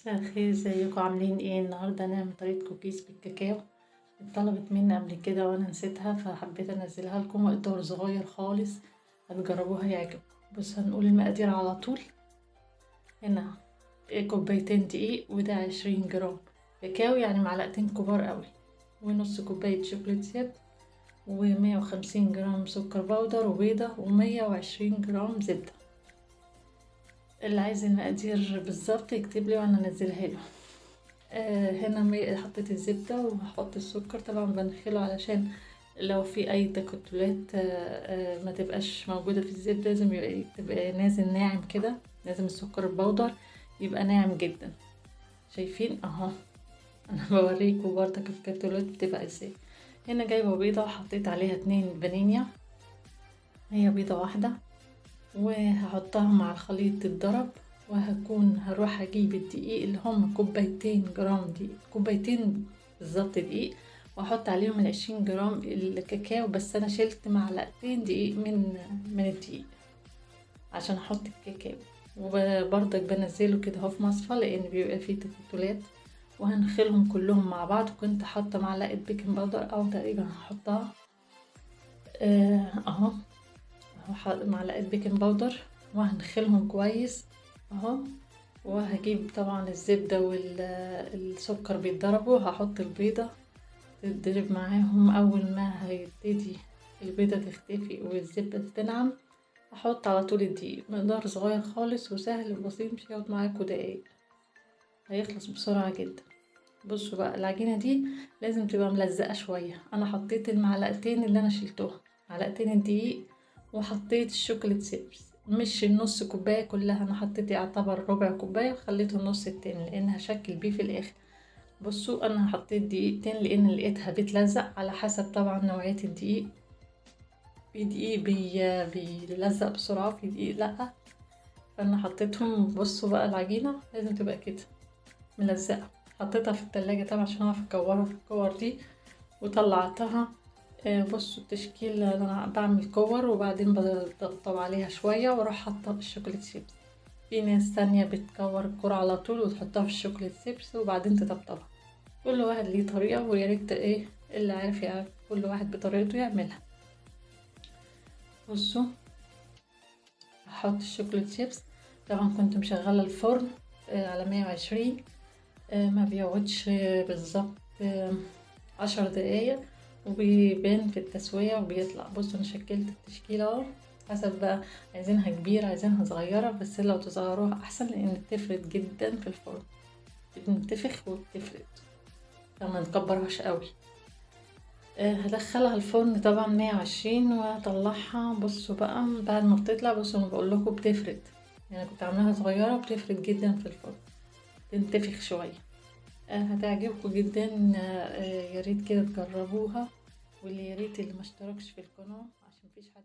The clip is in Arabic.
مساء الخير، ازيكم عاملين ايه؟ النهارده هنعمل طريقه كوكيز بالكاكاو. اتطلبت مني قبل كده وانا نسيتها فحبيت انزلها لكم. مقدار صغير خالص، هتجربوها يعجبكم. بس هنقول المقادير على طول. هنا كوبايتين دقيق، وده 20 جرام كاكاو يعني معلقتين كبار قوي، ونص كوبايه شوكولات سيب، و150 جرام سكر بودر، وبيضه، و120 جرام زبده. اللي عايز المقادير بالظبط يكتب لي وانا انزلها له. هنا حطيت الزبدة وهحط السكر. طبعا بنخله علشان لو في اي تكتلات ما تبقاش موجودة في الزبدة. لازم تبقى نازل ناعم كده، لازم السكر البودر يبقى ناعم جدا. شايفين اهو؟ انا بوريكم برضك التكتلات بتبقى ازاي. هنا جايبة بيضة وحطيت عليها 2 فانيليا، هي بيضة واحدة، وهحطها مع الخليط تتضرب. هروح اجيب الدقيق اللي هم كوبايتين جرام دقيق، كوبايتين بالظبط دقيق، واحط عليهم 20 جرام الكاكاو. بس انا شلت معلقتين دقيق من الدقيق عشان احط الكاكاو. وبرضك بنزله كده اهو في مصفى لان بيبقى فيه تكتلات. وهنخلهم كلهم مع بعض. كنت حاطه معلقه بيكنج باودر او تقريبا هحطها اهو معلقه بيكنج باودر، وهنخلهم كويس اهو. وهجيب طبعا الزبدة والسكر بيتضربوا، هحط البيضة تتضرب معاهم. اول ما هيبتدي البيضة تختفي والزبدة تنعم، احط على طول الدقيق. مقدار صغير خالص وسهل وبسيط، مش هياخد معاكوا دقايق، هيخلص بسرعة جدا. بصوا بقى، العجينة دي لازم تبقى ملزقة شوية. انا حطيت المعلقتين اللي انا شلتهم، معلقتين الدقيق، وحطيت الشوكولات سيبس، مش النص كوباية كلها. انا حطيت يعتبر ربع كوباية وخليته النص التاني لان هشكل بيه في الاخر. بصوا انا حطيت دقيقتين لان لقيتها بتلزق، على حسب طبعا نوعية الدقيق. في دقيق بيلزق بسرعة، في دقيق لأ. فانا حطيتهم. بصوا بقى، العجينة لازم تبقى كده ملزقة. حطيتها في التلاجة طبعا عشان اعرف اكورها في الكور دي، وطلعتها. بصوا التشكيل، انا بعمل كور وبعدين بطبطب عليها شوية واروح حاطها في الشوكولات شيبس. في ناس تانية بتكور الكرة على طول وتحطها في الشوكولات شيبس وبعدين تطبطبها. كل واحد ليه طريقة، ويا ريت ايه اللي عارف يعرف كل واحد بطريقته يعملها. بصوا هحط الشوكولات شيبس. طبعا كنت مشغلة الفرن على 120. ما بيقعدش بالظبط 10 دقايق، وبيبان في التسوية وبيطلع. بصوا انا شكلت التشكيلة اهو، حسب بقى عايزينها كبيرة عايزينها صغيرة. بس لو تصغروها احسن لان بتفرد جدا في الفرن، بتنتفخ وبتفرد، فما نكبرهاش قوي. هدخلها الفرن طبعا 120 واطلعها. بصوا بقى بعد ما بتطلع، بصوا انا بقول لكم بتفرد، يعني كنت عاملاها صغيرة وبتفرد جدا في الفرن، تنتفخ شوية. هتعجبكم جدا. يا ريت كده تجربوها. واللي يا ريت اللي ما اشتركش في القناة عشان مفيش حد